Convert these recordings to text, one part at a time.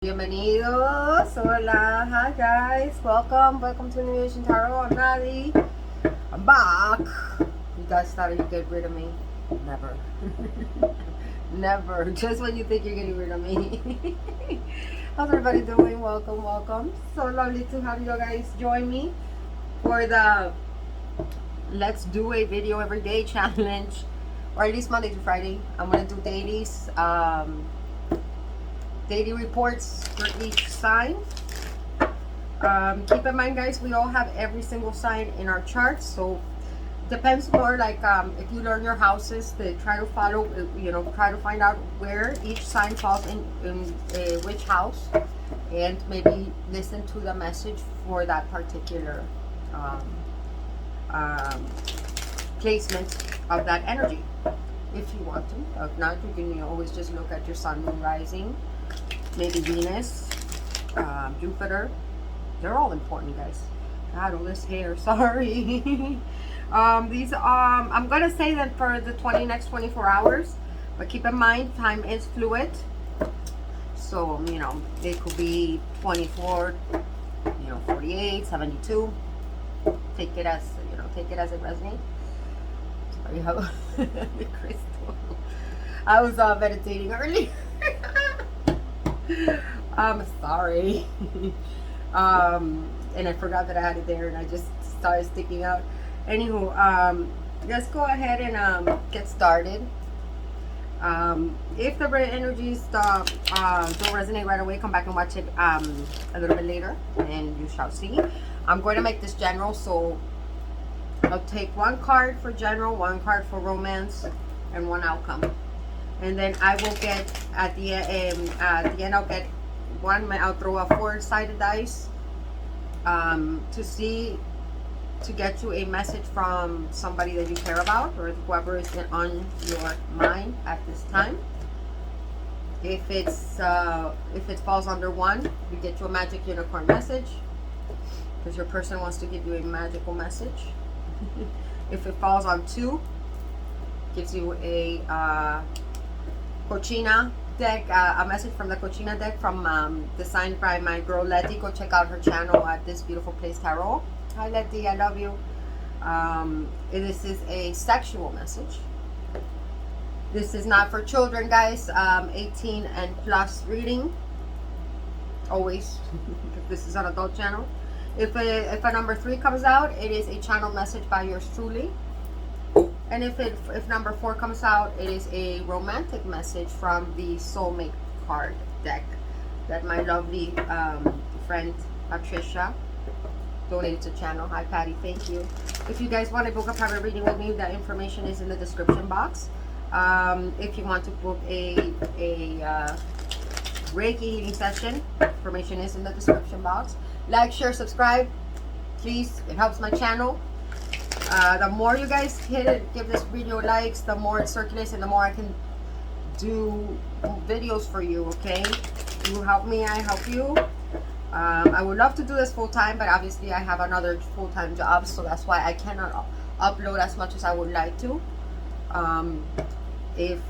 Bienvenidos, hola, hi guys, welcome to New Asian Tarot. I'm Natalie, I'm back. You guys thought you'd get rid of me? Never. Never, just when you think you're getting rid of me. How's everybody doing? Welcome. So lovely to have you guys join me for the Let's Do a Video Every Day challenge, or at least Monday to Friday. I'm gonna do dailies. Daily reports for each sign. Keep in mind, guys, we all have every single sign in our charts, so depends more like if you learn your houses, to try to follow, try to find out where each sign falls in which house, and maybe listen to the message for that particular placement of that energy, if you want to. If not, you can always just look at your sun, moon, rising, maybe Venus, Jupiter. They're all important, guys. God, all this hair, sorry. These I'm gonna say that for the next 24 hours, but keep in mind time is fluid, so it could be 24, 48, 72. Take it as it resonates. Sorry, how the crystal. I was meditating earlier. I'm sorry. And I forgot that I had it there, and I just started sticking out. Anywho, let's go ahead and get started. If the red energies don't resonate right away, come back and watch it a little bit later, and you shall see. I'm going to make this general, so I'll take one card for general, one card for romance, and one outcome. And then I will get at the end. I'll get one. I'll throw a 4-sided dice to get you a message from somebody that you care about, or whoever is on your mind at this time. If it falls under 1, you get you a magic unicorn message, because your person wants to give you a magical message. If it falls on 2, gives you a Cochina deck, a message from the Cochina deck, from designed by my girl Letty. Go check out her channel at This Beautiful Place Tarot. Hi Letty, I love you. This is a sexual message. This is not for children, guys. 18 and plus reading. Always. This is an adult channel. If a number 3 comes out, it is a channel message by yours truly. And if number 4 comes out, it is a romantic message from the soulmate card deck that my lovely friend Patricia donated to the channel. Hi Patty, thank you. If you guys want to book a private reading with me, that information is in the description box. If you want to book a Reiki Healing session, information is in the description box. Like, share, subscribe, please. It helps my channel. The more you guys hit it, give this video likes, the more it circulates, and the more I can do videos for you. Okay, you help me, I help you. I would love to do this full time, but obviously I have another full-time job, so that's why I cannot upload as much as I would like to. If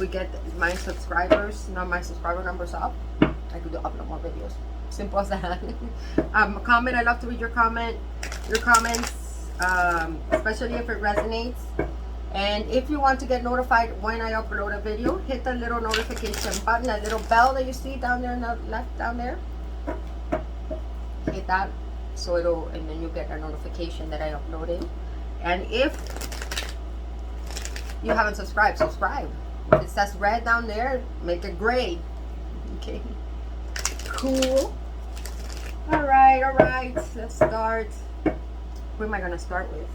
we get my subscribers, my subscriber numbers up, I could upload more videos. Simple as that. Comment. I love to read your comments, especially if it resonates. And if you want to get notified when I upload a video, hit the little notification button, that little bell that you see down there in the left down there. Hit that, and then you get a notification that I uploaded. And if you haven't subscribed, subscribe. It says red down there, make it gray. Okay, cool. All right, let's start. Who am I gonna start with?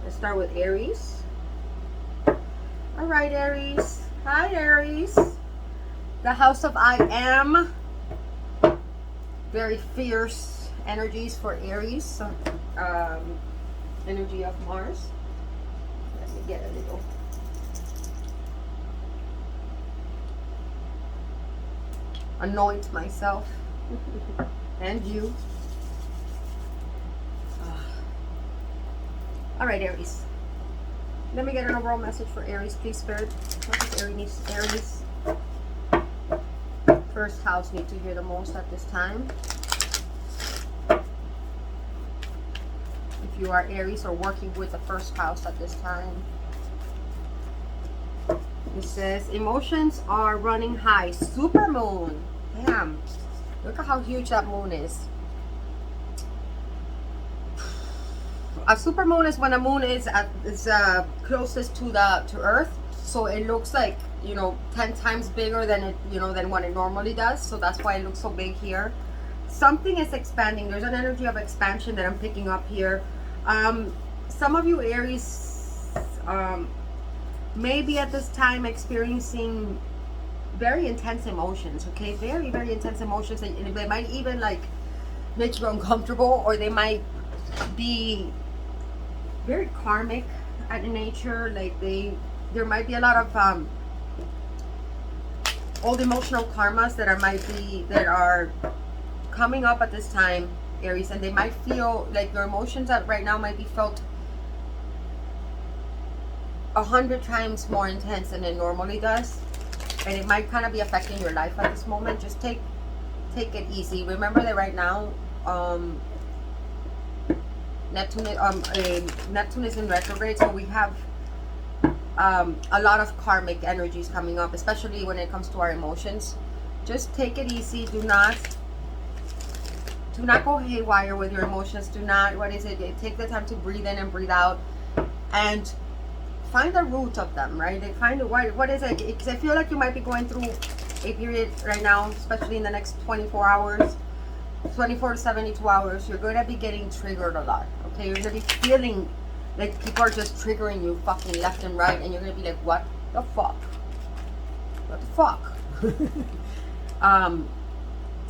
Let's start with Aries. All right, Aries. Hi, Aries. The house of I am. Very fierce energies for Aries. Energy of Mars. Let me get a little. Anoint myself and you. All right, Aries. Let me get an overall message for Aries, please, Spirit. What does Aries first house need to hear the most at this time? If you are Aries or working with the first house at this time. It says, emotions are running high. Super moon. Damn. Look at how huge that moon is. A super moon is when a moon is closest to Earth. So it looks like, you know, 10 times bigger than it, you know, than what it normally does. So that's why it looks so big here. Something is expanding. There's an energy of expansion that I'm picking up here. Some of you Aries maybe at this time experiencing very intense emotions, okay? Very, very intense emotions. And they might even like make you uncomfortable, or they might be very karmic in nature. Like there might be a lot of old emotional karmas that are coming up at this time, Aries, and they might feel like your emotions that right now might be felt 100 times more intense than it normally does, and it might kind of be affecting your life at this moment. Just take it easy. Remember that right now Neptune is in retrograde, so we have a lot of karmic energies coming up, especially when it comes to our emotions. Just take it easy. Do not go haywire with your emotions. Do not, take the time to breathe in and breathe out, and find the root of them, right? Find what is it, because I feel like you might be going through a period right now, especially in the next 24 hours, 24 to 72 hours, you're going to be getting triggered a lot, okay? You're going to be feeling like people are just triggering you fucking left and right, and you're going to be like, what the fuck? What the fuck?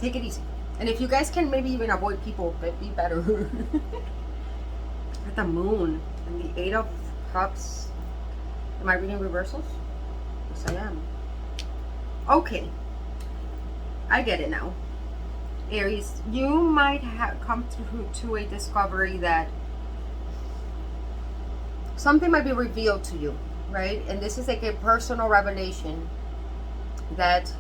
Take it easy. And if you guys can maybe even avoid people, that'd be better. With the moon and the 8 of Cups. Am I reading reversals? Yes, I am. Okay. I get it now. Aries, you might have come to a discovery that something might be revealed to you, right? And this is like a personal revelation that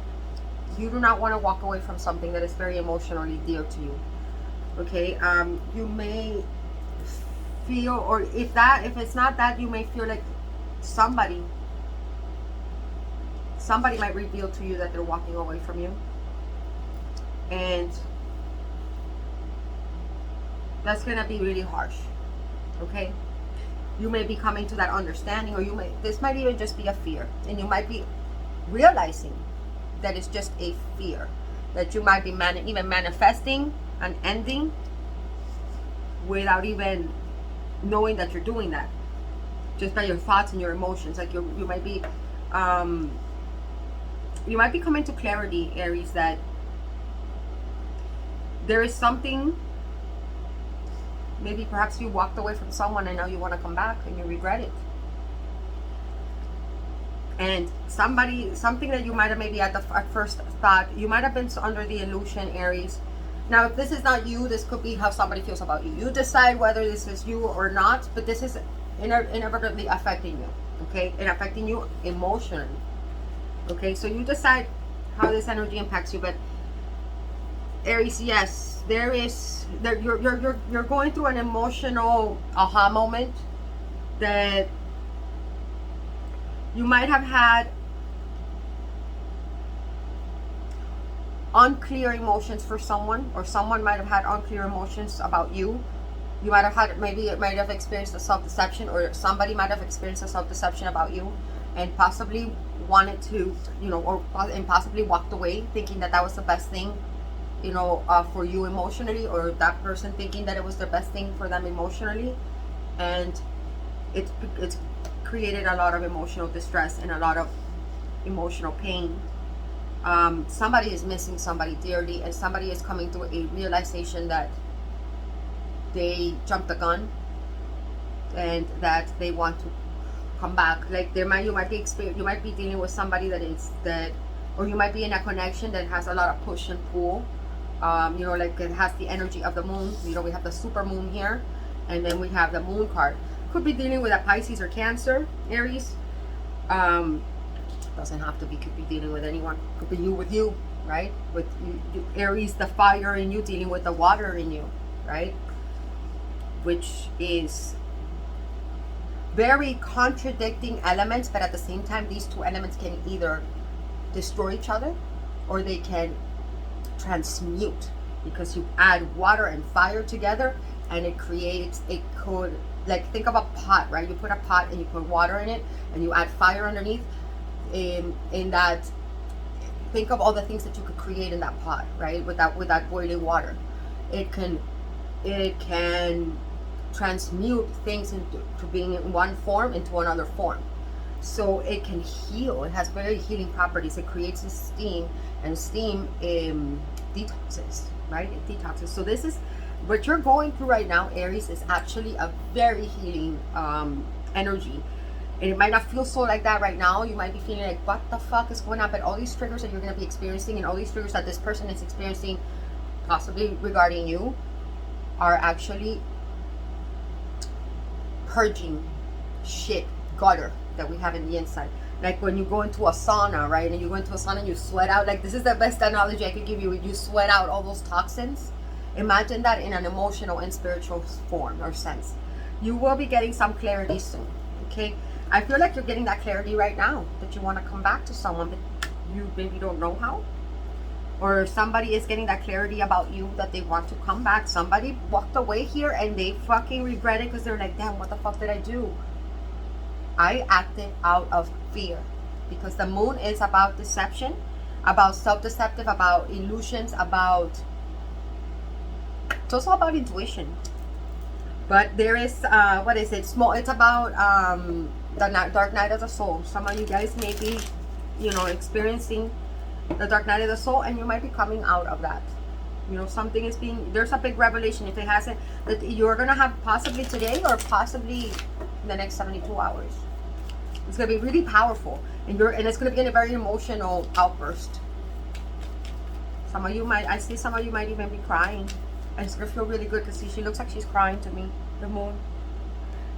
you do not want to walk away from something that is very emotionally dear to you. Okay? You may feel, or if it's not that, you may feel like somebody might reveal to you that they're walking away from you, and that's gonna be really harsh. Okay, you may be coming to that understanding, or this might even just be a fear, and you might be realizing that it's just a fear, that you might be even manifesting an ending without even knowing that you're doing that, just by your thoughts and your emotions. Like you might be coming to clarity, Aries, that there is something, maybe perhaps you walked away from someone and now you want to come back and you regret it. And something that you might have maybe at first thought, you might have been under the illusion, Aries. Now, if this is not you, this could be how somebody feels about you. You decide whether this is you or not, but this is inevitably affecting you, okay? And affecting you emotionally, okay? So you decide how this energy impacts you. But Aries, yes, you're going through an emotional aha moment that you might have had unclear emotions for someone, or someone might have had unclear emotions about you. You might have had, maybe it might have experienced a self-deception, or somebody might have experienced a self-deception about you, and possibly wanted to, and possibly walked away thinking that was the best thing, for you emotionally, or that person thinking that it was the best thing for them emotionally, and it's created a lot of emotional distress and a lot of emotional pain. Somebody is missing somebody dearly, and somebody is coming to a realization that they jumped the gun and that they want to come back. Like you might be dealing with somebody or you might be in a connection that has a lot of push and pull. Like it has the energy of the moon. We have the super moon here, and then we have the moon card. Could be dealing with a Pisces or Cancer, Aries. Doesn't have to be. Could be dealing with anyone. Could be you with you. right? With Aries, the fire in you dealing with the water in you, right? Which is very contradicting elements, but at the same time, these two elements can either destroy each other or they can transmute, because you add water and fire together and it creates, it could, like, think of a pot, right? You put a pot and you put water in it and you add fire underneath. In that, think of all the things that you could create in that pot, right? With that boiling water, it can transmute things into being in one form into another form. So it can heal. It has very healing properties. It creates a steam, and steam detoxes, right? It detoxes. So this is what you're going through right now, Aries, is actually a very healing energy. And it might not feel so like that right now. You might be feeling like, what the fuck is going on? But all these triggers that you're going to be experiencing, and all these triggers that this person is experiencing, possibly regarding you, are actually purging shit, gutter that we have in the inside. Like when you go into a sauna, right? And you go into a sauna and you sweat out. Like, this is the best analogy I could give you. You sweat out all those toxins. Imagine that in an emotional and spiritual form or sense. You will be getting some clarity soon, okay? I feel like you're getting that clarity right now, that you want to come back to someone, but you maybe don't know how. Or somebody is getting that clarity about you, that they want to come back. Somebody walked away here and they fucking regret it because they're like, damn, what the fuck did I do? I acted out of fear, because the moon is about deception, about self-deceptive, about illusions, about, it's also about intuition. But there is, what is it? It's about the dark night of the soul. Some of you guys may be, you know, experiencing the dark night of the soul, and you might be coming out of that. You know, something is being, there's a big revelation, if it hasn't, that you're going to have possibly today or possibly in the next 72 hours. It's going to be really powerful, and it's going to be in a very emotional outburst. Some of you might, I see some of you might even be crying. And it's going to feel really good, because she looks like she's crying to me, the moon.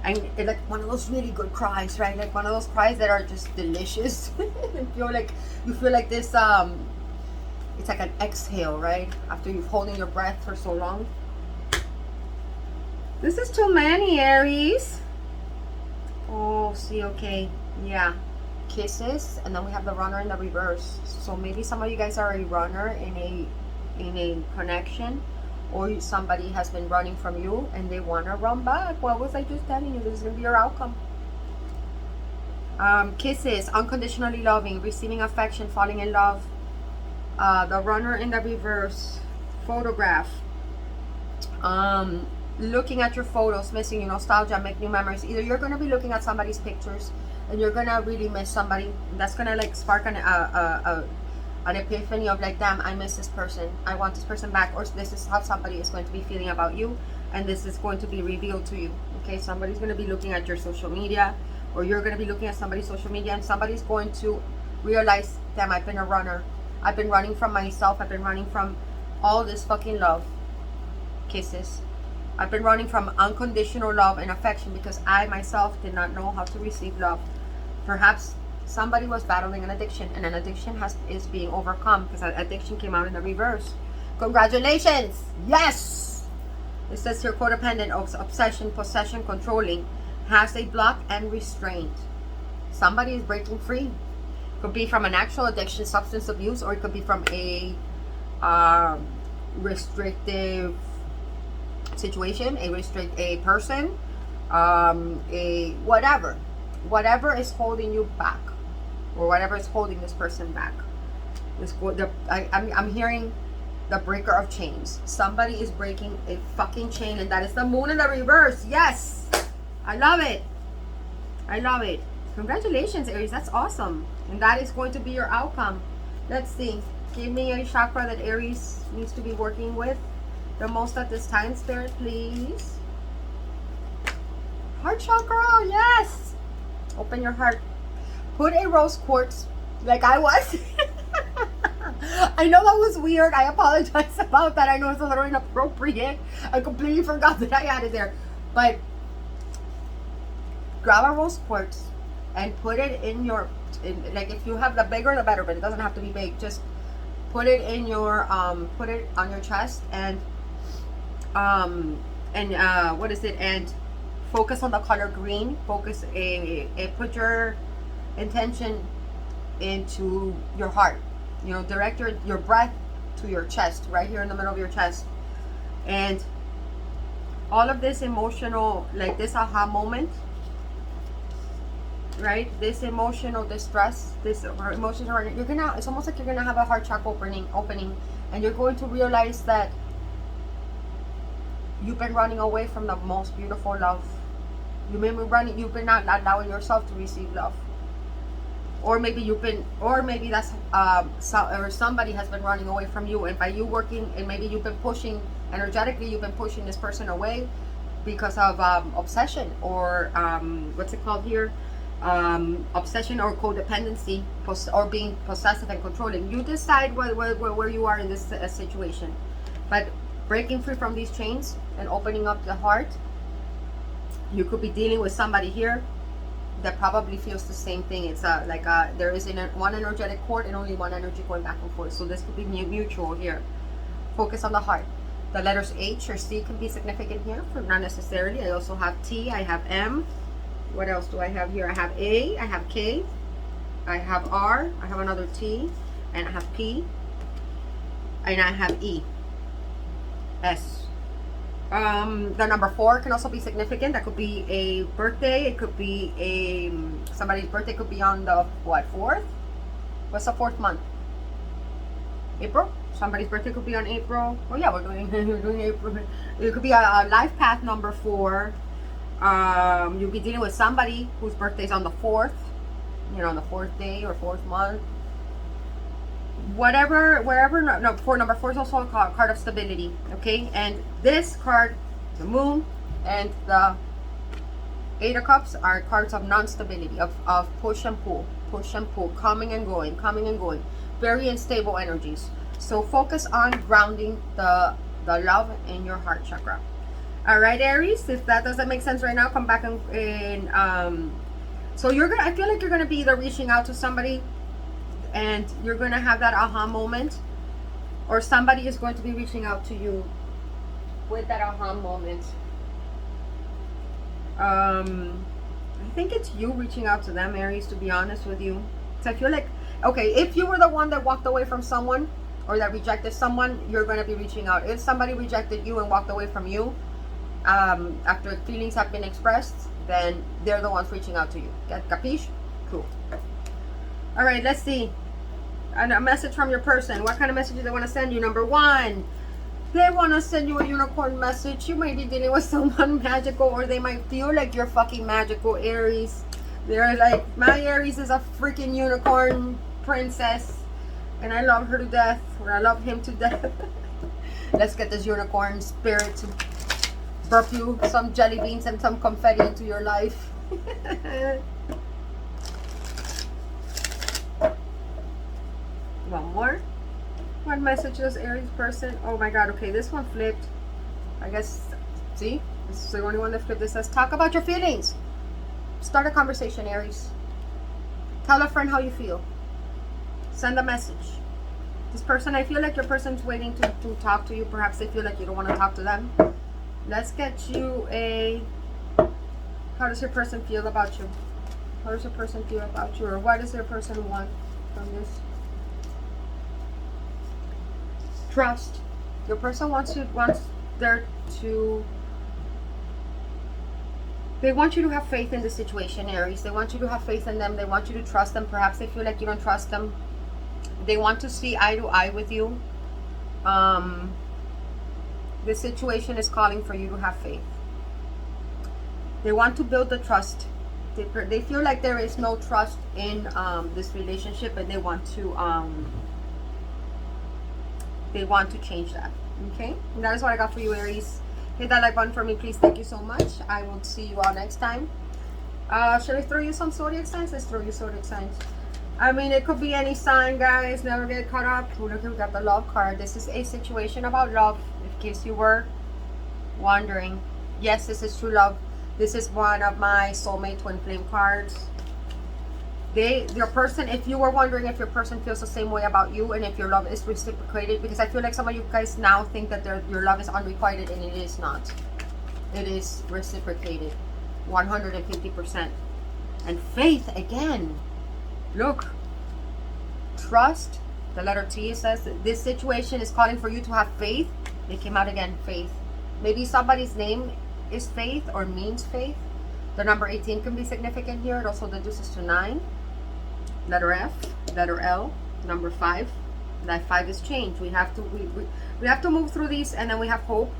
And it's like one of those really good cries, right? Like one of those cries that are just delicious. you feel like this, it's like an exhale, right? After you've holding your breath for so long. This is too many, Aries. Oh, see, okay. Yeah. Kisses, and then we have the runner in the reverse. So maybe some of you guys are a runner in a connection, or somebody has been running from you and they want to run back. What was I just telling you? This is going to be your outcome. Kisses, unconditionally loving, receiving affection, falling in love. The runner in the reverse. Photograph. Looking at your photos, missing your nostalgia, make new memories. Either you're going to be looking at somebody's pictures and you're going to really miss somebody. That's going to like spark an epiphany of like, damn, I miss this person, I want this person back. Or this is how somebody is going to be feeling about you, and this is going to be revealed to you. Okay, somebody's going to be looking at your social media, or you're going to be looking at somebody's social media, and somebody's going to realize, damn, I've been a runner, I've been running from myself, I've been running from all this fucking love. Kisses. I've been running from unconditional love and affection because I myself did not know how to receive love. Perhaps somebody was battling an addiction, and an addiction is being overcome, because addiction came out in the reverse. Congratulations! Yes! It says here, codependent, obsession, possession, controlling, has a block and restraint. Somebody is breaking free. Could be from an actual addiction, substance abuse, or it could be from a restrictive situation, a person, a whatever is holding you back, or whatever is holding this person back. I'm hearing the breaker of chains. Somebody is breaking a fucking chain, and that is the moon in the reverse. Yes, I love it. I love it. Congratulations, Aries. That's awesome, and that is going to be your outcome. Let's see. Give me a chakra that Aries needs to be working with the most at this time, Spirit, please. Heart chakra, yes. Open your heart. Put a rose quartz, like I was. I know that was weird. I apologize about that. I know it's a little inappropriate. I completely forgot that I had it there. But grab a rose quartz and put it in your, like if you have the bigger the better, but it doesn't have to be big. Just Put it in your put it on your chest, and what is it? And focus on the color green. Focus put your intention into your heart. You know, direct your breath to your chest, right here in the middle of your chest. And all of this emotional, like this aha moment, right? This emotional distress, this emotions are, you're gonna, it's almost like you're gonna have a heart chakra opening, and you're going to realize that you've been running away from the most beautiful love. You've been not allowing yourself to receive love. Or maybe that's or somebody has been running away from you, and by you working, and maybe you've been pushing energetically, you've been pushing this person away because of obsession, or what's it called here, obsession or codependency, or being possessive and controlling. You decide where you are in this situation, but breaking free from these chains and opening up the heart. You could be dealing with somebody here that probably feels the same thing. It's there is one energetic cord and only one energy going back and forth. So this could be mutual here. Focus on the heart. The letters H or C can be significant here, for not necessarily. I also have T, I have M. What else do I have here? I have A, I have K, I have R, I have another T, and I have P, and I have E, S. The number 4 can also be significant. That could be a birthday. It could be somebody's birthday could be on the 4th? What's the 4th month? April? Somebody's birthday could be on April. Oh yeah, we're doing April. It could be a life path number 4. You'll be dealing with somebody whose birthday is on the 4th, you know, on the 4th day or 4th month. Whatever, wherever. No, number 4 is also a card of stability. Okay, and this card, the Moon, and the 8 of Cups are cards of non-stability, of push and pull, coming and going, very unstable energies. So focus on grounding the love in your heart chakra. All right, Aries, if that doesn't make sense right now, come back and so I feel like you're gonna be either reaching out to somebody, and you're going to have that aha moment, or somebody is going to be reaching out to you with that aha moment. I think it's you reaching out to them, Aries, to be honest with you. So I feel like, okay, if you were the one that walked away from someone or that rejected someone, you're going to be reaching out. If somebody rejected you and walked away from you after feelings have been expressed, then they're the ones reaching out to you. Get capiche? Cool. All right, let's see. A message from your person. What kind of message do they want to send you? Number 1, they want to send you a unicorn message. You might be dealing with someone magical, or they might feel like you're fucking magical, Aries. They're like, my Aries is a freaking unicorn princess, and I love her to death, or I love him to death. Let's get this unicorn spirit to burp you some jelly beans and some confetti into your life. One more. What message does Aries person? Oh my god, okay, this one flipped. I guess, see? This is the only one that flipped. This says, talk about your feelings. Start a conversation, Aries. Tell a friend how you feel. Send a message. This person, I feel like your person's waiting to talk to you. Perhaps they feel like you don't want to talk to them. Let's get you a... How does your person feel about you? How does your person feel about you? Or what does your person want from this? Trust. Your person they want you to have faith in the situation, Aries. They want you to have faith in them. They want you to trust them. Perhaps they feel like you don't trust them. They want to see eye to eye with you. This situation is calling for you to have faith. They want to build the trust. They feel like there is no trust in this relationship, and they want to change that. Okay, and that is what I got for you, Aries. Hit that like button for me, please. Thank you so much. I will see you all next time. Should I throw you some zodiac signs? Let's throw you zodiac signs. I mean, it could be any sign, guys. Never get caught up. Look, we got the love card. This is a situation about love, in case you were wondering. Yes, this is true love. This is one of my soulmate twin flame cards. Your person, if you were wondering if your person feels the same way about you and if your love is reciprocated, because I feel like some of you guys now think that your love is unrequited, and it is not. It is reciprocated 150%. And faith again. Look, trust, the letter T says this situation is calling for you to have faith. They came out again, faith. Maybe somebody's name is Faith or means faith. The number 18 can be significant here. It also deduces to 9. Letter F, letter L, number 5. That 5 is change. We have to move through these, and then we have hope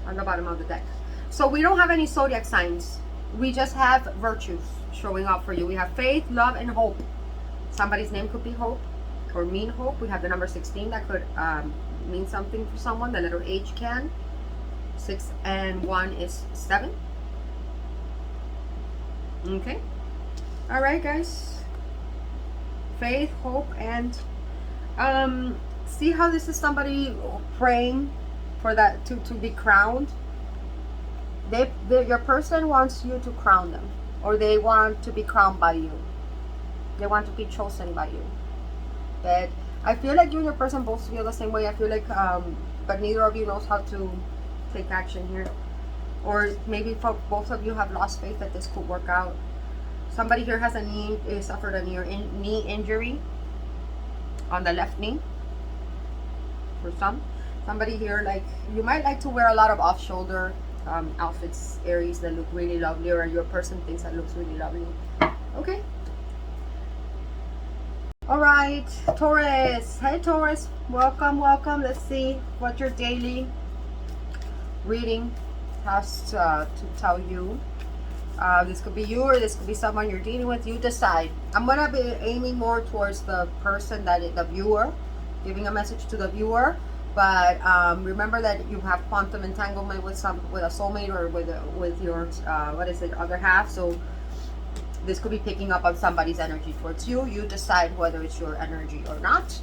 on the bottom of the deck. So we don't have any zodiac signs. We just have virtues showing up for you. We have faith, love, and hope. Somebody's name could be hope or mean hope. We have the number 16 that could mean something for someone. The letter H can. 6 and 1 is 7. Okay. All right, guys. Faith, hope, and see how this is somebody praying for that to be crowned. Your person wants you to crown them, or they want to be crowned by you. They want to be chosen by you. But I feel like you and your person both feel the same way. I feel like, but neither of you knows how to take action here. Or maybe for both of you have lost faith that this could work out. Somebody here has suffered a knee injury on the left knee. For somebody here, like, you might like to wear a lot of off-shoulder outfits, Aries, that look really lovely, or your person thinks that looks really lovely. Okay. All right, Taurus. Hey, Taurus. Welcome, welcome. Let's see what your daily reading has to tell you. This could be you, or this could be someone you're dealing with. You decide. I'm gonna be aiming more towards the person that is the viewer, giving a message to the viewer. But remember that you have quantum entanglement with a soulmate, or with your other half. So this could be picking up on somebody's energy towards you. You decide whether it's your energy or not.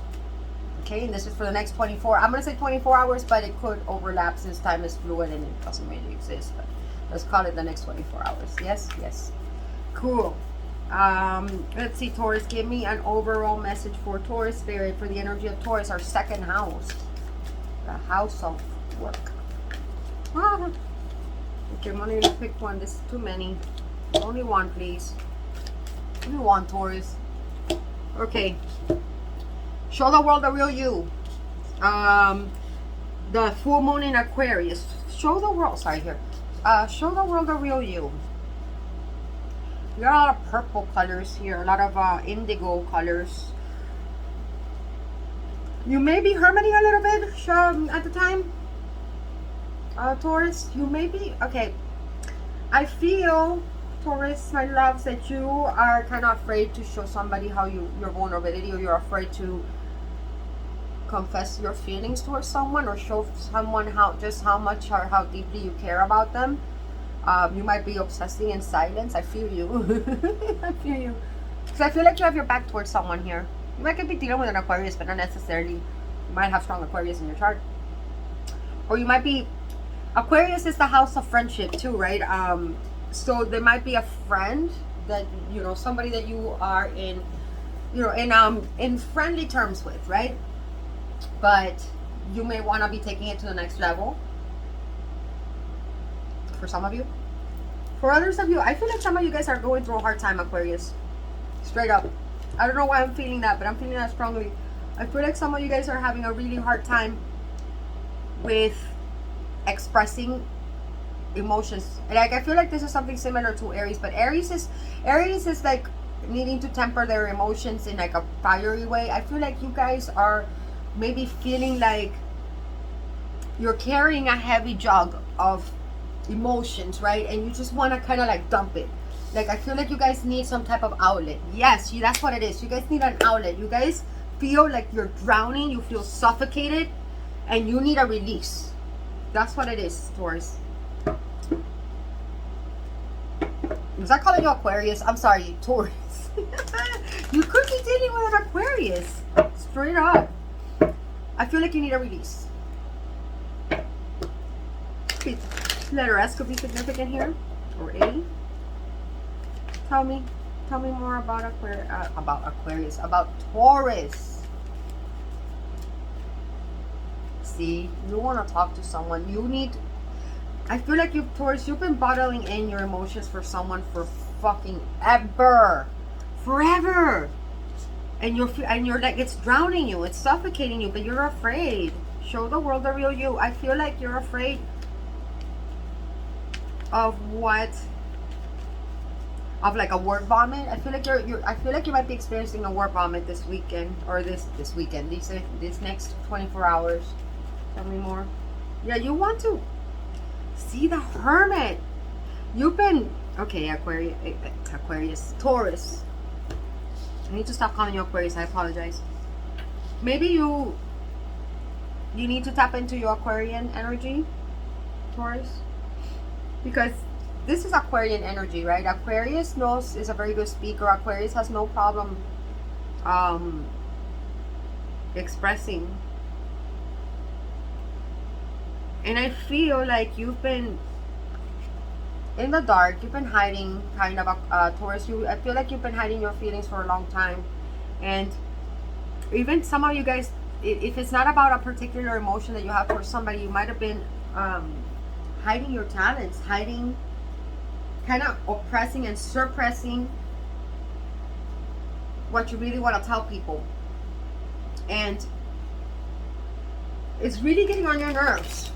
Okay, and this is for the next 24. I'm gonna say 24 hours, but it could overlap since time is fluid and it doesn't really exist. But let's call it the next 24 hours. Yes, yes. Cool. Let's see, Taurus. Give me an overall message for Taurus spirit, for the energy of Taurus, our second house. The house of work. Okay, I'm only gonna pick one. This is too many. Only one, please. Only one, Taurus. Okay. Show the world the real you. The full moon in Aquarius. Show the world. Sorry, here. Show the world the real you. We got a lot of purple colors here. A lot of indigo colors. You may be hermiting a little bit at the time, Taurus. You may be. Okay. I feel, Taurus, my loves, that you are kind of afraid to show somebody your vulnerability, or you're afraid to confess your feelings towards someone, or show someone how much or how deeply you care about them. You might be obsessing in silence. I feel you. I feel you. Because I feel like you have your back towards someone here. You might be dealing with an Aquarius, but not necessarily. You might have strong Aquarius in your chart. Or you might be... Aquarius is the house of friendship too, right? So there might be a friend that, somebody that you are in friendly terms with, right? But you may want to be taking it to the next level. For some of you. For others of you, I feel like some of you guys are going through a hard time, Aquarius. Straight up. I don't know why I'm feeling that, but I'm feeling that strongly. I feel like some of you guys are having a really hard time with expressing emotions. Like, I feel like this is something similar to Aries, but Aries is like needing to temper their emotions in like a fiery way. I feel like you guys are maybe feeling like you're carrying a heavy jug of emotions, right? And you just want to kind of like dump it. Like, I feel like you guys need some type of outlet. Yes, that's what it is. You guys need an outlet. You guys feel like you're drowning. You feel suffocated. And you need a release. That's what it is, Taurus. Was I calling you Aquarius? I'm sorry, Taurus. You could be dealing with an Aquarius. Straight up. I feel like you need a release. Letter S could be significant here. Or A. Tell me. Tell me more about Aquarius, about Taurus. See, you want to talk to someone. You need, I feel like you, Taurus, you've been bottling in your emotions for someone for fucking ever. Forever. And you're like, it's drowning you, it's suffocating you, but you're afraid. Show the world the real you. I feel like you're afraid of what, of like a word vomit. I feel like I feel like you might be experiencing a word vomit this weekend, or this weekend, this next 24 hours. Tell me more. Yeah, you want to see the Hermit. You've been, okay, Aquarius, Taurus. I need to stop calling you Aquarius. I apologize. Maybe you need to tap into your Aquarian energy, Taurus, because this is Aquarian energy, right? Aquarius is a very good speaker. Aquarius has no problem expressing. And I feel like you've been in the dark. You've been hiding, kind of, Taurus. I feel like you've been hiding your feelings for a long time. And even some of you guys, if it's not about a particular emotion that you have for somebody, you might have been hiding your talents, hiding, kind of oppressing and suppressing what you really want to tell people. And it's really getting on your nerves.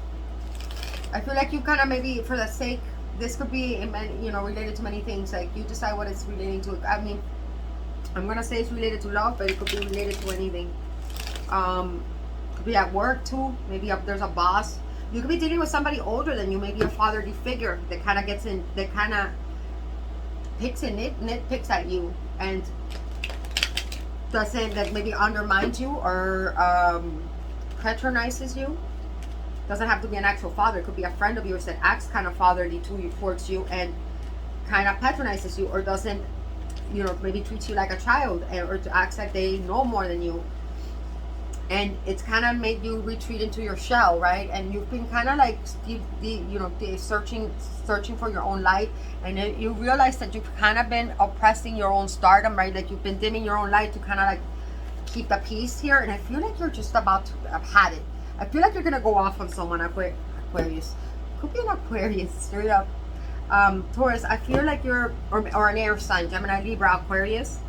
I feel like you kind of, maybe for the sake, this could be, you know, related to many things. Like, you decide what it's relating to. I mean, I'm gonna say it's related to love, but it could be related to anything. Could be at work too. Maybe there's a boss. You could be dealing with somebody older than you, maybe a fatherly figure that kind of gets in, that kind of nitpicks at you and doesn't, that maybe undermines you or patronizes you. Doesn't have to be an actual father. It could be a friend of yours that acts kind of fatherly towards you and kind of patronizes you, or doesn't, you know, maybe treats you like a child, or acts like they know more than you. And it's kind of made you retreat into your shell, right? And you've been kind of like, searching for your own light. And then you realize that you've kind of been oppressing your own stardom, right? Like, you've been dimming your own light to kind of like keep the peace here. And I feel like you're just about to have had it. I feel like you're going to go off on someone, Aquarius. Could be an Aquarius, straight up. Taurus, I feel like you're, or an air sign, Gemini, Libra, Aquarius.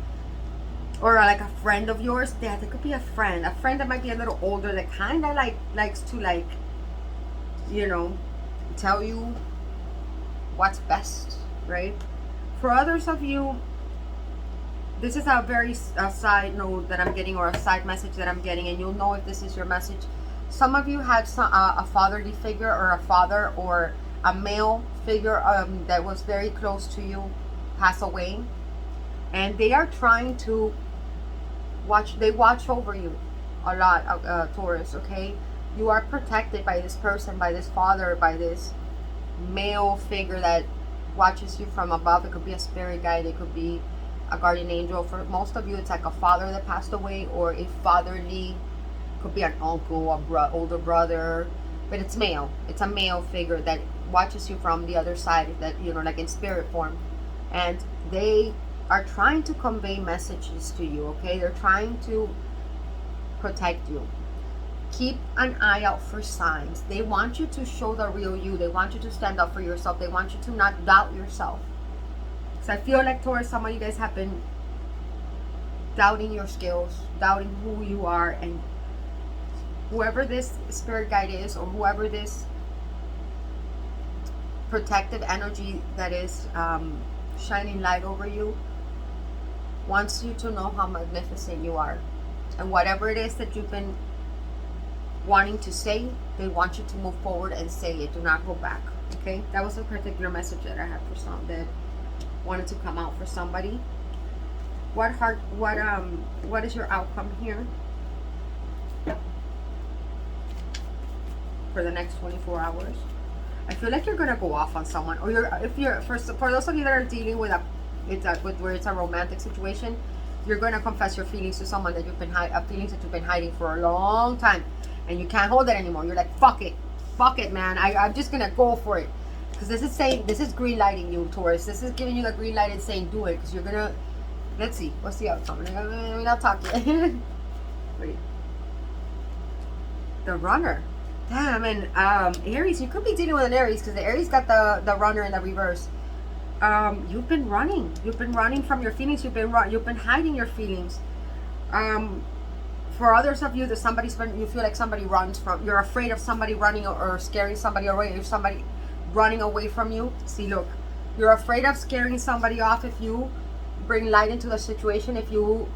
Or like a friend of yours. Yeah, there could be a friend that might be a little older, that kind of like likes to, like, you know, tell you what's best, right? For others of you, this is a very side note that I'm getting, or a side message that I'm getting, and you'll know if this is your message. Some of you had a fatherly figure, or a father or a male figure that was very close to you pass away, and they are trying to watch over you a lot, Taurus, okay? You are protected by this person, by this father, by this male figure that watches you from above. It could be a spirit guide, it could be a guardian angel. For most of you, it's like a father that passed away, or a fatherly, could be an uncle, older brother, but it's male. It's a male figure that watches you from the other side, that, you know, like in spirit form. And they are trying to convey messages to you, okay? They're trying to protect you. Keep an eye out for signs. They want you to show the real you. They want you to stand up for yourself. They want you to not doubt yourself. So I feel like, Taurus, some of you guys have been doubting your skills, doubting who you are, and whoever this spirit guide is, or whoever this protective energy that is shining light over you, wants you to know how magnificent you are. And whatever it is that you've been wanting to say, they want you to move forward and say it. Do not go back, okay? That was a particular message that I had for some, that wanted to come out for somebody. What is your outcome here for the next 24 hours? I feel like you're gonna go off on someone, or for those of you that are dealing with where it's a romantic situation, you're gonna confess your feelings to someone that you've been feelings that you've been hiding for a long time, and you can't hold it anymore. You're like, fuck it, man. I'm just gonna go for it, because this is green lighting you, Taurus. This is giving you the green light and saying do it, because you're gonna Let's see. What's the outcome? We're not talking. Wait. The runner. Damn, and Aries, you could be dealing with an Aries because the Aries got the runner in the reverse. You've been running. You've been running from your feelings. You've been hiding your feelings. For others of you, you feel like somebody runs from. You're afraid of somebody running or scaring somebody away. If somebody running away from you, see, look, you're afraid of scaring somebody off. If you bring light into the situation, if you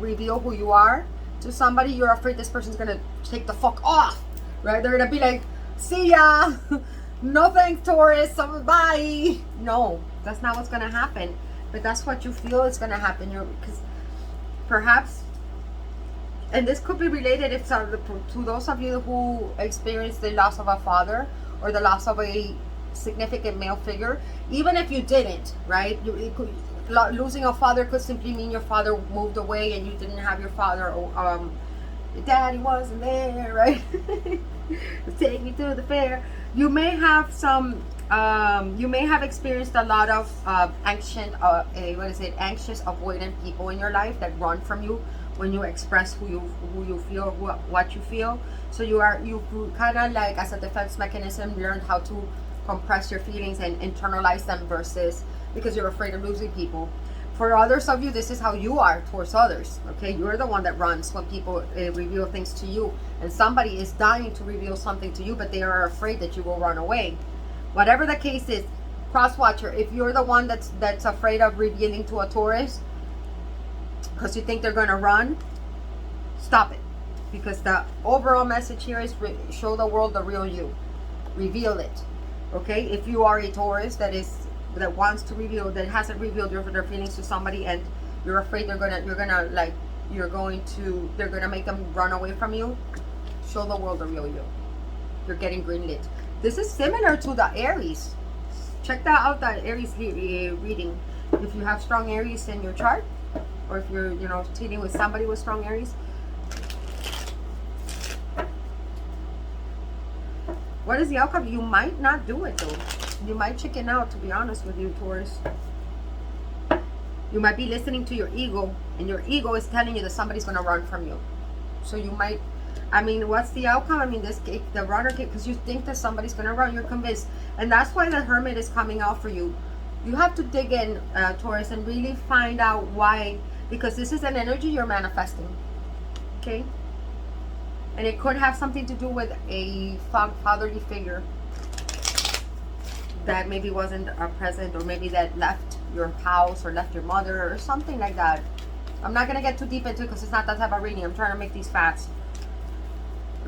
reveal who you are to somebody, you're afraid this person's gonna take the fuck off. Right? They're gonna be like, see ya, no thanks, Taurus, bye. No, that's not what's gonna happen. But that's what you feel is gonna happen. Because perhaps, and this could be related to those of you who experienced the loss of a father or the loss of a significant male figure. Even if you didn't, right? Losing a father could simply mean your father moved away and you didn't have your father. Your daddy wasn't there, right? Take me to the fair. You may have experienced a lot of anxious, avoidant people in your life that run from you when you express who you feel, what you feel. So you kind of like, as a defense mechanism, learned how to compress your feelings and internalize them versus because you're afraid of losing people. For others of you, this is how you are towards others. Okay, you're the one that runs when people reveal things to you, and somebody is dying to reveal something to you, but they are afraid that you will run away. Whatever the case is, cross watcher, if you're the one that's afraid of revealing to a Taurus because you think they're going to run, stop it. Because the overall message here is show the world the real you. Reveal it. Okay, if you are a Taurus that wants to reveal, that hasn't revealed their feelings to somebody, and you're afraid they're gonna make them run away from you, show the world the real you. You're getting greenlit. This is similar to the Aries. Check that out, that Aries reading. If you have strong Aries in your chart, or if you're dealing with somebody with strong Aries. What is the outcome? You might not do it though. You might chicken out, to be honest with you, Taurus. You might be listening to your ego, and your ego is telling you that somebody's going to run from you. So you might, what's the outcome? The runner came because you think that somebody's going to run. You're convinced. And that's why the Hermit is coming out for you. You have to dig in, Taurus, and really find out why. Because this is an energy you're manifesting. Okay? And it could have something to do with a fatherly figure that maybe wasn't present, or maybe that left your house or left your mother or something like that. I'm not going to get too deep into it because it's not that type of reading. I'm trying to make these fast.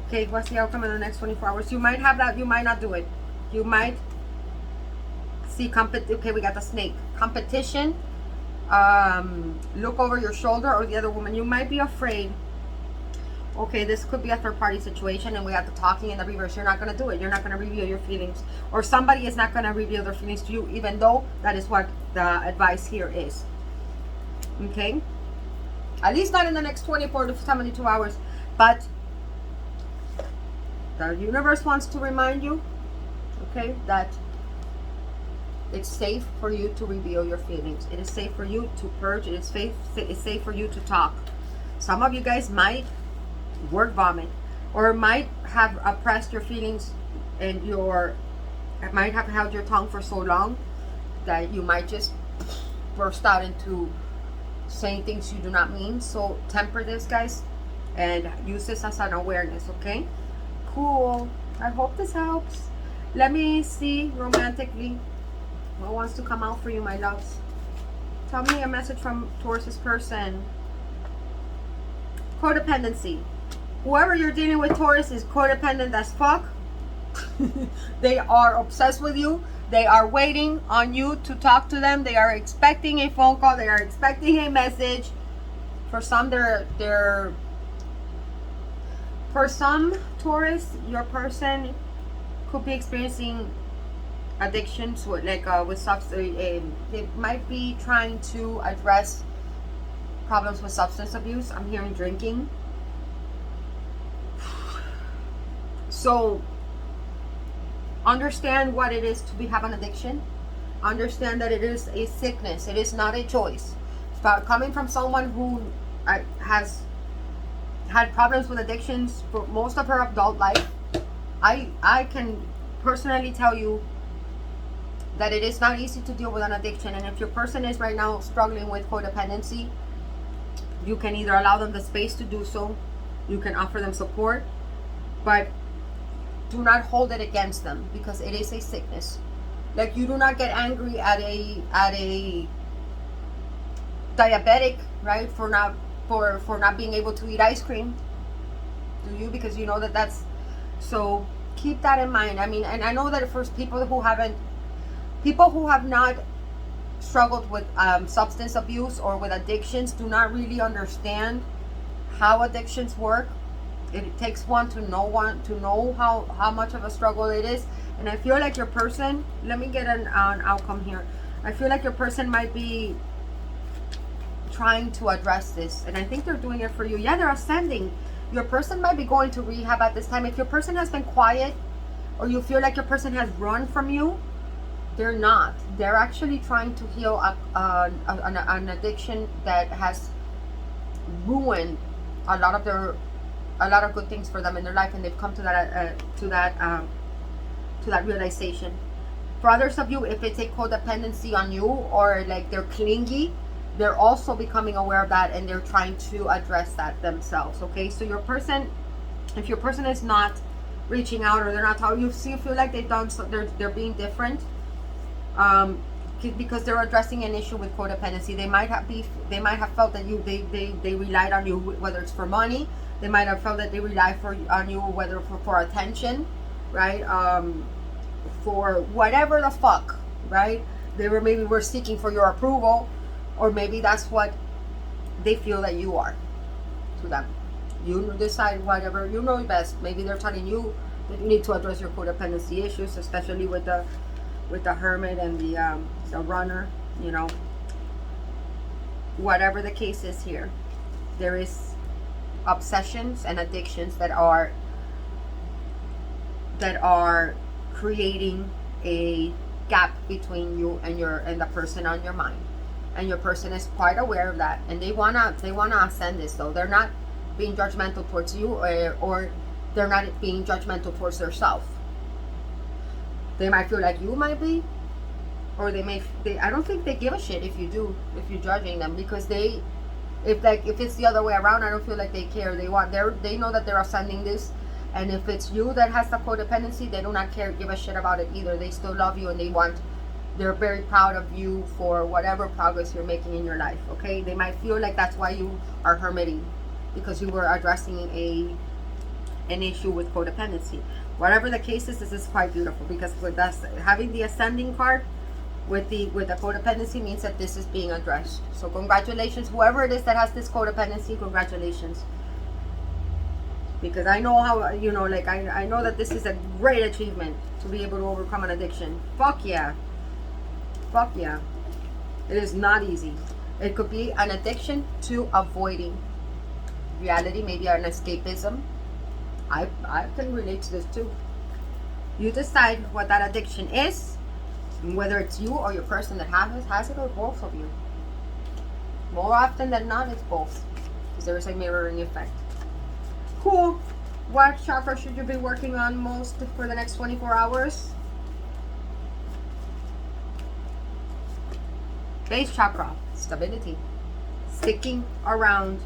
Okay, what's the outcome in the next 24 hours? You might have that. You might not do it. You might see okay, we got the snake. Competition. Look over your shoulder, or the other woman. You might be afraid. Okay, this could be a third-party situation, and we have the talking in the reverse. You're not going to do it. You're not going to reveal your feelings. Or somebody is not going to reveal their feelings to you, even though that is what the advice here is. Okay? At least not in the next 24 to 72 hours. But the universe wants to remind you, okay, that it's safe for you to reveal your feelings. It is safe for you to purge. It's safe for you to talk. Some of you guys might word vomit, or might have oppressed your feelings, and might have held your tongue for so long that you might just burst out into saying things you do not mean. So temper this, guys, and use this as an awareness. Okay, cool. I hope this helps. Let me see romantically what wants to come out for you, my loves. Tell me a message from Taurus's person. Codependency. Whoever you're dealing with, Taurus, is codependent as fuck. They are obsessed with you. They are waiting on you to talk to them. They are expecting a phone call. They are expecting a message. For some, for some, Taurus, your person could be experiencing addictions with substance. They might be trying to address problems with substance abuse. I'm hearing drinking. So understand what it is to have an addiction. Understand that it is a sickness. It is not a choice. coming from someone who has had problems with addictions for most of her adult life, I can personally tell you that it is not easy to deal with an addiction. And if your person is right now struggling with codependency, you can either allow them the space to do so, you can offer them support, but do not hold it against them, because it is a sickness. Like, you do not get angry at a diabetic, right, for not being able to eat ice cream, do you? Because you know that that's, so keep that in mind. I mean, and I know that for people who have not struggled with substance abuse or with addictions do not really understand how addictions work. It takes one to know how much of a struggle it is. And I feel like your person, let me get an outcome here. I feel like your person might be trying to address this, and I think they're doing it for you. Yeah, they're ascending. Your person might be going to rehab at this time. If your person has been quiet, or you feel like your person has run from you, they're not. They're actually trying to heal an addiction that has ruined a lot of good things for them in their life, and they've come to that realization. For others of you, if it's a codependency on you, or like they're clingy, they're also becoming aware of that, and they're trying to address that themselves. Okay, so your person, if your person is not reaching out, or they're not talking, you feel like they've done so, they're being different, because they're addressing an issue with codependency. They might have felt that they relied on you, whether it's for money. They might have felt that they relied on you, whether for attention, right? For whatever the fuck, right? They were seeking for your approval, or maybe that's what they feel that you are to them. You decide whatever you know best. Maybe they're telling you that you need to address your codependency issues, especially with the Hermit and the Runner. You know, whatever the case is here, there is obsessions and addictions that are creating a gap between you and the person on your mind. And your person is quite aware of that, and they wanna ascend this. Though they're not being judgmental towards you, or they're not being judgmental towards themselves. They might feel like you might be, or I don't think they give a shit if you're judging them, because if it's the other way around, I don't feel like they care. They know that they're ascending this, and if it's you that has the codependency, they do not give a shit about it either. They still love you, and they're very proud of you for whatever progress you're making in your life. Okay, they might feel like that's why you are hermiting, because you were addressing an issue with codependency. Whatever the case is, this is quite beautiful, because with us having the ascending card with the codependency means that this is being addressed. So congratulations, whoever it is that has this codependency, congratulations. Because I know how, you know, like I know that this is a great achievement to be able to overcome an addiction. Fuck yeah. Fuck yeah. It is not easy. It could be an addiction to avoiding reality, maybe an escapism. I can relate to this too. You decide what that addiction is, and whether it's you or your person that has it, or both of you. More often than not, it's both, because there is a mirroring effect. Cool. What chakra should you be working on most for the next 24 hours? Base chakra, stability, sticking around,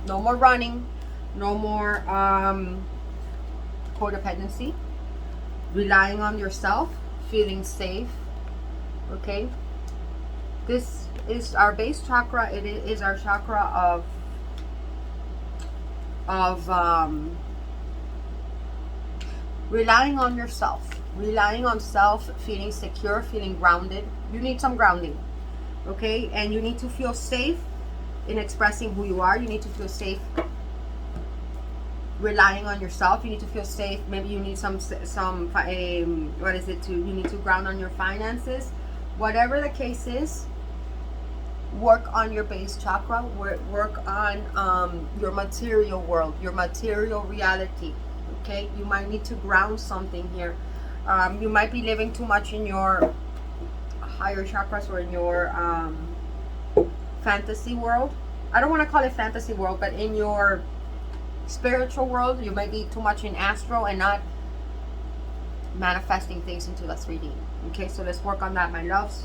no more running, no more codependency, relying on yourself, feeling safe. Okay, this is our base chakra. It is our chakra of relying on yourself, relying on self, feeling secure, feeling grounded. You need some grounding. Okay, and you need to feel safe in expressing who you are. You need to feel safe relying on yourself. You need to feel safe. Maybe you need you need to ground on your finances. Whatever the case is, work on your base chakra. Work on your material world, your material reality. Okay, you might need to ground something here. You might be living too much in your higher chakras, or in your fantasy world. I don't want to call it fantasy world, but in your spiritual world, you might be too much in astral and not manifesting things into the 3D. Okay, so let's work on that, my loves.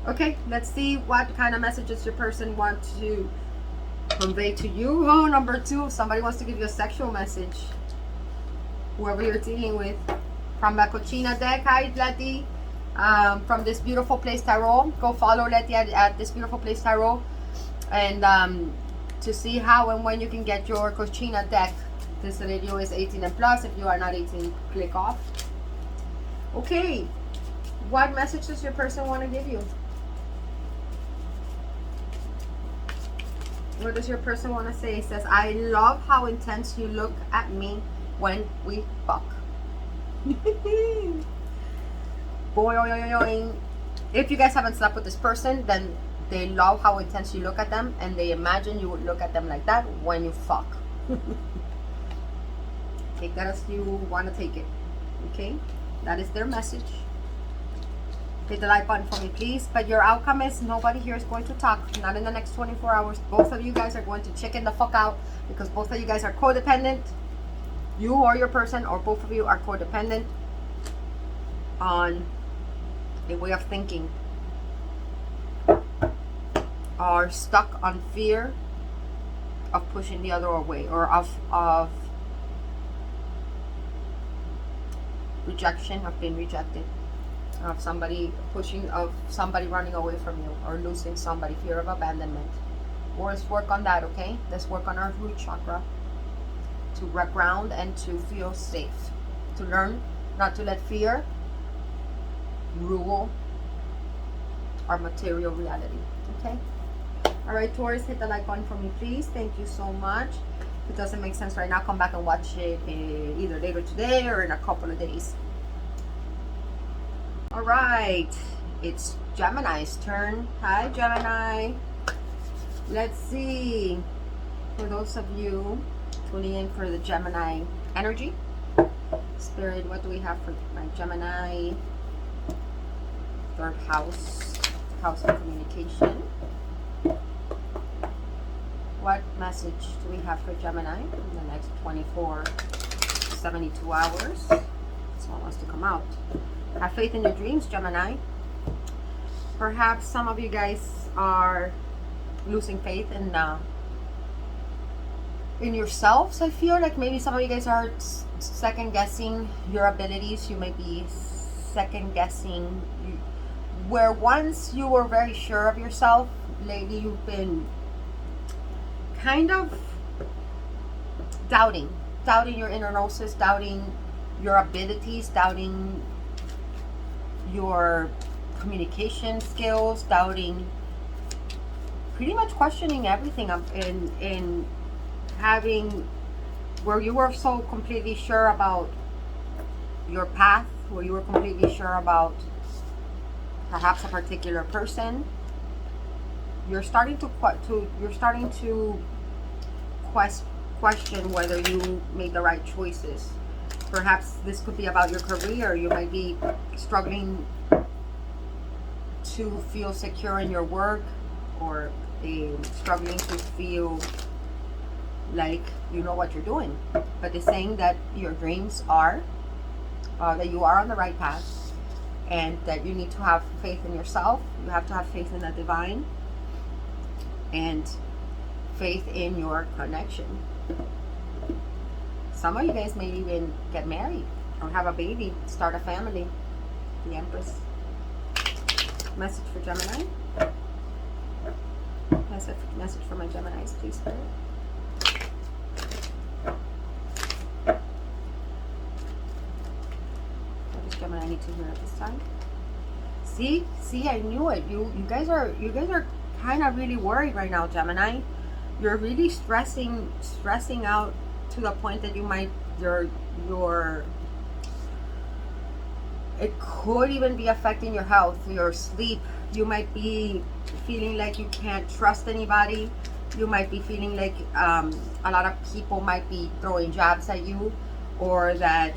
Okay, let's see what kind of messages your person wants to convey to you. Oh, number 2, somebody wants to give you a sexual message. Whoever you're dealing with. From the Cochina deck. Hi, Letty. From This Beautiful Place Tarot. Go follow Letty at This Beautiful Place Tarot. And to see how and when you can get your Cochina deck. This video is 18 and plus. If you are not 18, click off. Okay. What message does your person want to give you? What does your person want to say? It says, I love how intense you look at me when we fuck. Boing. If you guys haven't slept with this person, then they love how intense you look at them, and they imagine you would look at them like that when you fuck. Take that as you want to take it. Okay, that is their message. Hit the like button for me, please. But your outcome is nobody here is going to talk. Not in the next 24 hours. Both of you guys are going to chicken the fuck out, because both of you guys are codependent. You or your person, or both of you, are codependent on a way of thinking. Are stuck on fear of pushing the other away, or of rejection, of being rejected, of somebody running away from you, or losing somebody, fear of abandonment. Or let's work on that, okay? Let's work on our root chakra to ground and to feel safe, to learn not to let fear rule our material reality. Okay. All right, Taurus, hit the like button for me, please. Thank you so much. If it doesn't make sense right now, come back and watch it either later today or in a couple of days. All right, it's Gemini's turn. Hi, Gemini. Let's see, for those of you tuning in for the Gemini energy, Spirit, what do we have for my Gemini? Third house, house of communication. What message do we have for Gemini in the next 24, 72 hours? Someone wants to come out. Have faith in your dreams, Gemini. Perhaps some of you guys are losing faith in yourselves. I feel like maybe some of you guys are second guessing your abilities. You may be second guessing where once you were very sure of yourself. Lately you've been kind of doubting your inner gnosis, doubting your abilities, doubting your communication skills, doubting, pretty much questioning everything in having, where you were so completely sure about your path, where you were completely sure about perhaps a particular person. You're starting to question whether you made the right choices. Perhaps this could be about your career. You might be struggling to feel secure in your work, or struggling to feel like you know what you're doing. But it's saying that your dreams are that you are on the right path, and that you need to have faith in yourself. You have to have faith in the divine, and faith in your connection. Some of you guys may even get married or have a baby, start a family. The Empress. Message for Gemini. Message for my Geminis, please, Spirit. What does Gemini need to hear at this time? See, I knew it. You guys are kind of really worried right now, Gemini. You're really stressing out to the point that you might it could even be affecting your health, your sleep. You might be feeling like you can't trust anybody. You might be feeling like a lot of people might be throwing jabs at you, or that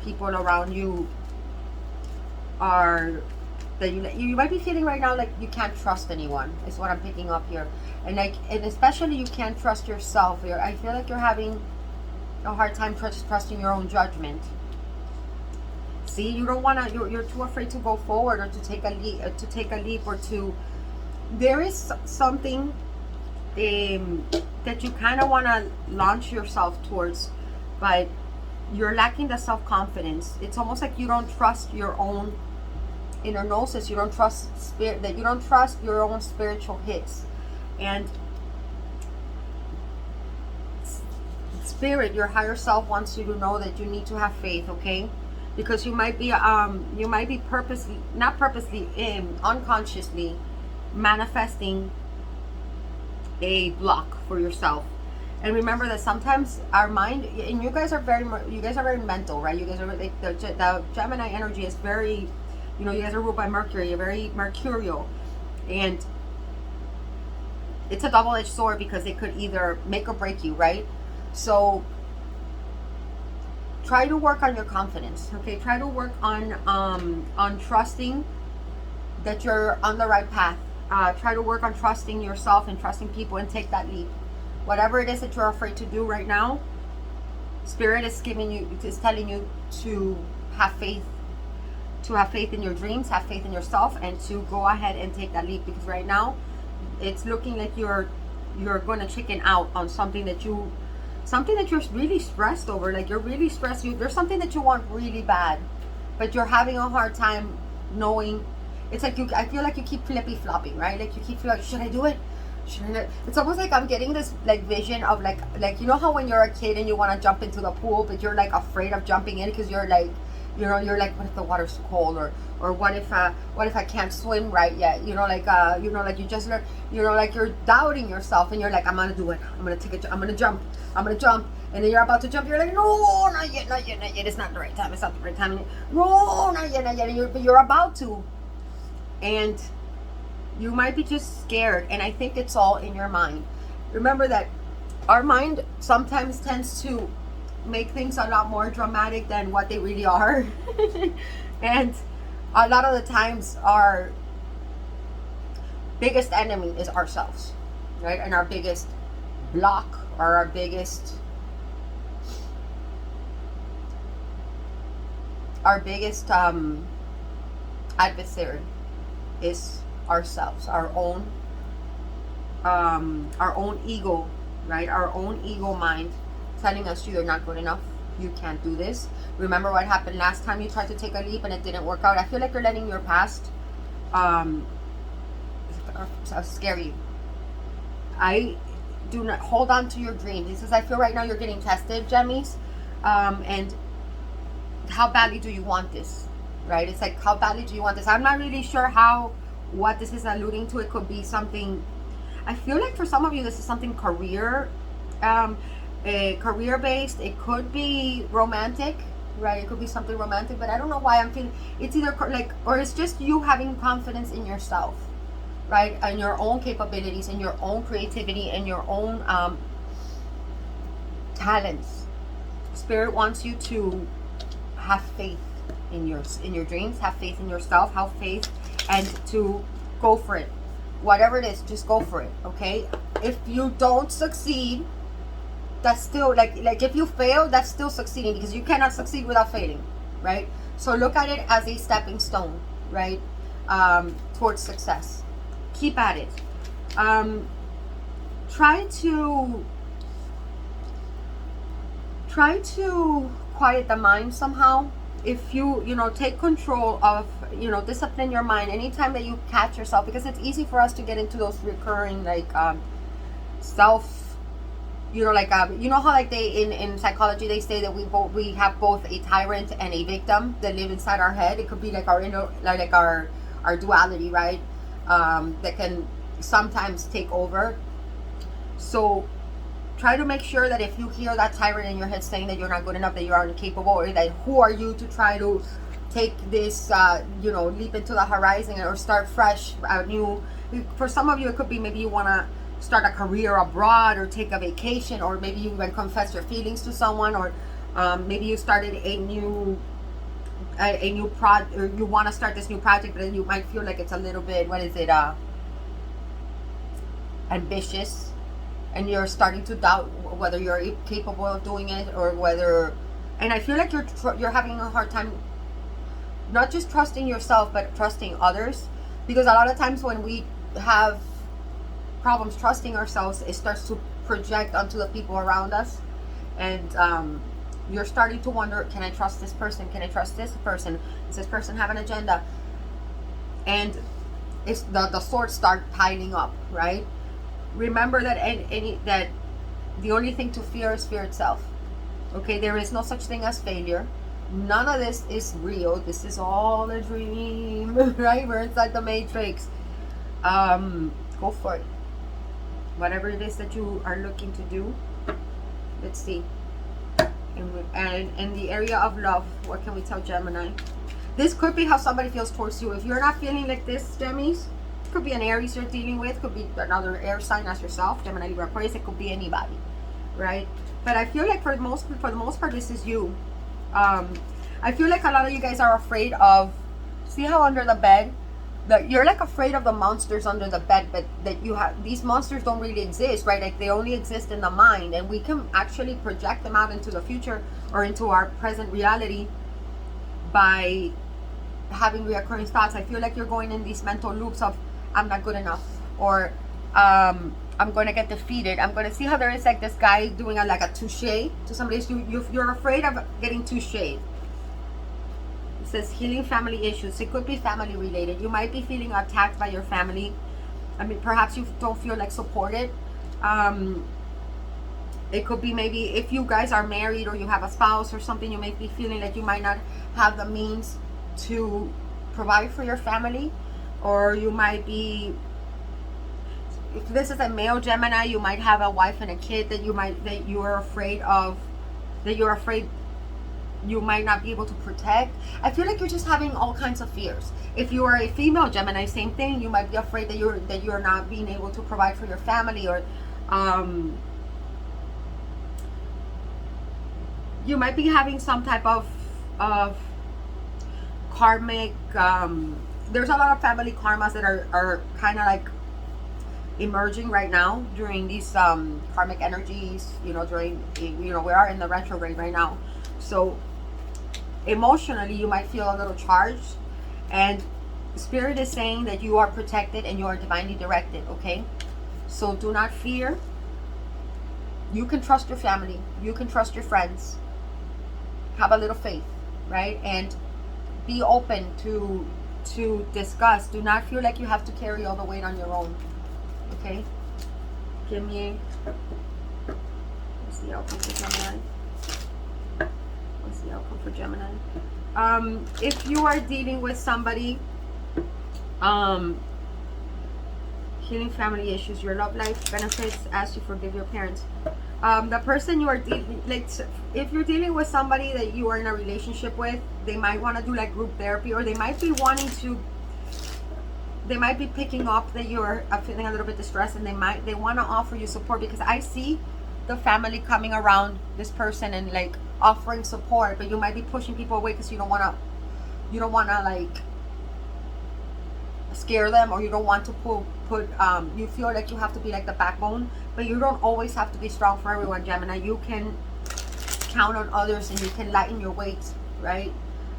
people around you are that you might be feeling right now like you can't trust anyone, is what I'm picking up here. And like, and especially you can't trust yourself. I feel like you're having a hard time trusting your own judgment. See, you don't want to, you're too afraid to go forward or to take a leap, or to, there is something that you kind of want to launch yourself towards, but you're lacking the self-confidence. It's almost like you don't trust your own inner gnosis. You don't trust spirit, that you don't trust your own spiritual hits. And spirit, your higher self, wants you to know that you need to have faith, okay? Because you might be purposely, not purposely, unconsciously manifesting a block for yourself. And remember that sometimes our mind, and you guys are very mental, right? You guys are like, the Gemini energy is very, you know, you guys are ruled by Mercury. You're very mercurial, and it's a double-edged sword because it could either make or break you, right? So try to work on your confidence, okay? Try to work on trusting that you're on the right path. Try to work on trusting yourself and trusting people, and take that leap. Whatever it is that you're afraid to do right now, Spirit is telling you to have faith. To have faith in your dreams, have faith in yourself, and to go ahead and take that leap. Because right now, it's looking like you're going to chicken out on something that you're really stressed over. Like, you're really stressed. There's something that you want really bad, but you're having a hard time knowing. It's like I feel like you keep flippy-flopping, right? Like, you keep feeling like, should I do it? Should I not? It's almost like I'm getting this like vision of like you know how when you're a kid and you want to jump into the pool, but you're like afraid of jumping in because you're like, you know, you're like, what if the water's too cold, or what if I can't swim right yet? You know, like like you just learn, you know, like you're doubting yourself, and you're like, I'm gonna do it. I'm gonna jump. And then you're about to jump. You're like, no, not yet. It's not the right time. It's not the right time. No, not yet. But you're about to. And you might be just scared. And I think it's all in your mind. Remember that our mind sometimes tends to make things a lot more dramatic than what they really are. And a lot of the times our biggest enemy is ourselves, right? And our biggest block, or our biggest adversary is ourselves, our own ego, right? Our own ego mind telling us you're not good enough, you can't do this. Remember what happened last time you tried to take a leap and it didn't work out? I feel like you're letting your past scare you. I do not hold on to your dreams, because I feel right now you're getting tested, Gemmies. And how badly do you want this, right? It's like, how badly do you want this? I'm not really sure what this is alluding to. It could be something, I feel like for some of you this is something career based. It could be romantic, right? It could be something romantic, but I don't know why I'm feeling it's either like, or it's just you having confidence in yourself, right? And your own capabilities, and your own creativity, and your own talents. Spirit wants you to have faith in your dreams, have faith in yourself, have faith, and to go for it. Whatever it is, just go for it, okay? If you don't succeed, that's still like if you fail, that's still succeeding, because you cannot succeed without failing, right? So look at it as a stepping stone, right? Towards success. Keep at it. Try to quiet the mind somehow. If you take control of, discipline your mind anytime that you catch yourself, because it's easy for us to get into those recurring self, how like they in psychology they say that we have both a tyrant and a victim that live inside our head. It could be like our duality, right? That can sometimes take over. So try to make sure that if you hear that tyrant in your head saying that you're not good enough, that you are incapable, or that who are you to try to take this, leap into the horizon or start fresh, new. For some of you, it could be maybe you want to start a career abroad, or take a vacation, or maybe you even confess your feelings to someone, or maybe you started a new a new project, or you want to start this new project, but then you might feel like it's a little bit, what is it, ambitious, and you're starting to doubt whether you're capable of doing it, or whether, and I feel like you're having a hard time not just trusting yourself but trusting others, because a lot of times when we have problems trusting ourselves, it starts to project onto the people around us, and you're starting to wonder, can I trust this person? Can I trust this person? Does this person have an agenda? And it's the swords start piling up, right? Remember that that the only thing to fear is fear itself. Okay, there is no such thing as failure. None of this is real. This is all a dream, right? We're inside the matrix. Go for it. Whatever it is that you are looking to do. Let's see. And in the area of love, what can we tell Gemini? This could be how somebody feels towards you. If you're not feeling like this, Gemmies, it could be an Aries you're dealing with, could be another air sign as yourself, Gemini, Libra, Aquarius. It could be anybody, right? But I feel like for the most part, this is you. I feel like a lot of you guys are afraid of, see how under the bed, that you're like afraid of the monsters under the bed, but that you have, these monsters don't really exist, right? Like they only exist in the mind, and we can actually project them out into the future or into our present reality by having reoccurring thoughts. I feel like you're going in these mental loops of, I'm not good enough, or I'm going to get defeated. I'm going to see how there is like this guy doing like a touche to somebody. You're afraid of getting touche. It says healing family issues. It could be family related. You might be feeling attacked by your family. I mean, perhaps you don't feel like supported. It could be maybe if you guys are married or you have a spouse or something, you may be feeling like you might not have the means to provide for your family, or you might be, if this is a male Gemini, you might have a wife and a kid that you're afraid you might not be able to protect. I feel like you're just having all kinds of fears. If you are a female Gemini, same thing. You might be afraid that you're not being able to provide for your family, or you might be having some type of karmic, there's a lot of family karmas that are kind of like emerging right now during these karmic energies, we are in the retrograde right now. So emotionally you might feel a little charged, and Spirit is saying that you are protected and you are divinely directed. Okay, so do not fear. You can trust your family, you can trust your friends. Have a little faith, right? And be open to discuss. Do not feel like you have to carry all the weight on your own. Okay, give me, let's see outcome for Gemini. Let's see outcome for Gemini. If you are dealing with somebody, healing family issues, your love life, benefits, ask you forgive your parents. The person you are dealing, like if you're dealing with somebody that you are in a relationship with, they might want to do like group therapy, or they might be picking up that you're feeling a little bit distressed, and they want to offer you support, because I see the family coming around this person and like offering support, but you might be pushing people away because you don't want to like scare them, or you don't want to put you feel like you have to be like the backbone, but you don't always have to be strong for everyone, Gemini. You can count on others and you can lighten your weight, right?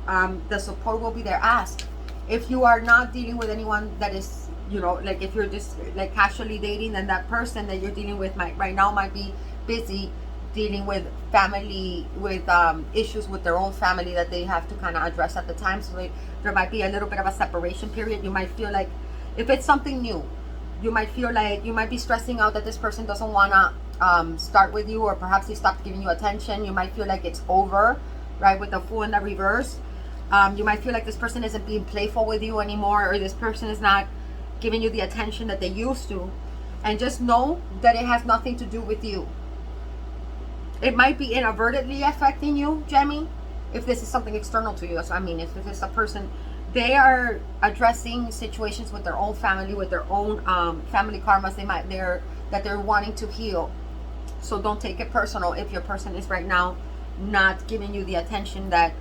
The support will be there. Ask. If you are not dealing with anyone that is, like if you're just like casually dating, then that person that you're dealing with right now might be busy dealing with family, with issues with their own family that they have to kind of address at the time. So there might be a little bit of a separation period. You might feel like, if it's something new, you might feel like you might be stressing out that this person doesn't want to start with you, or perhaps they stopped giving you attention. You might feel like it's over, right? With the Fool in the reverse. You might feel like this person isn't being playful with you anymore, or this person is not giving you the attention that they used to. And just know that it has nothing to do with you. It might be inadvertently affecting you, Gemmy, if this is something external to you. So, I mean, if this is a person, they are addressing situations with their own family, with their own family karmas that they're wanting to heal. So don't take it personal if your person is right now not giving you the attention that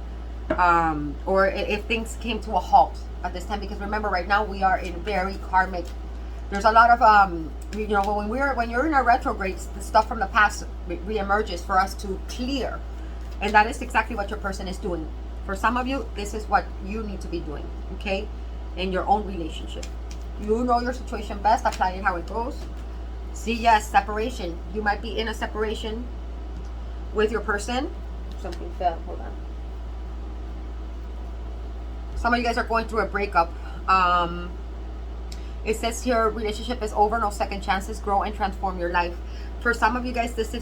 or if things came to a halt at this time, because remember, right now we are in very karmic. There's a lot of you know, when you're in a retrograde, the stuff from the past reemerges for us to clear, and that is exactly what your person is doing. For some of you, this is what you need to be doing, okay, in your own relationship. You know your situation best, apply it how it goes. See, yes, separation. You might be in a separation with your person. Something fell, hold on. Some of you guys are going through a breakup. It says here, relationship is over, no second chances, grow and transform your life. For some of you guys, this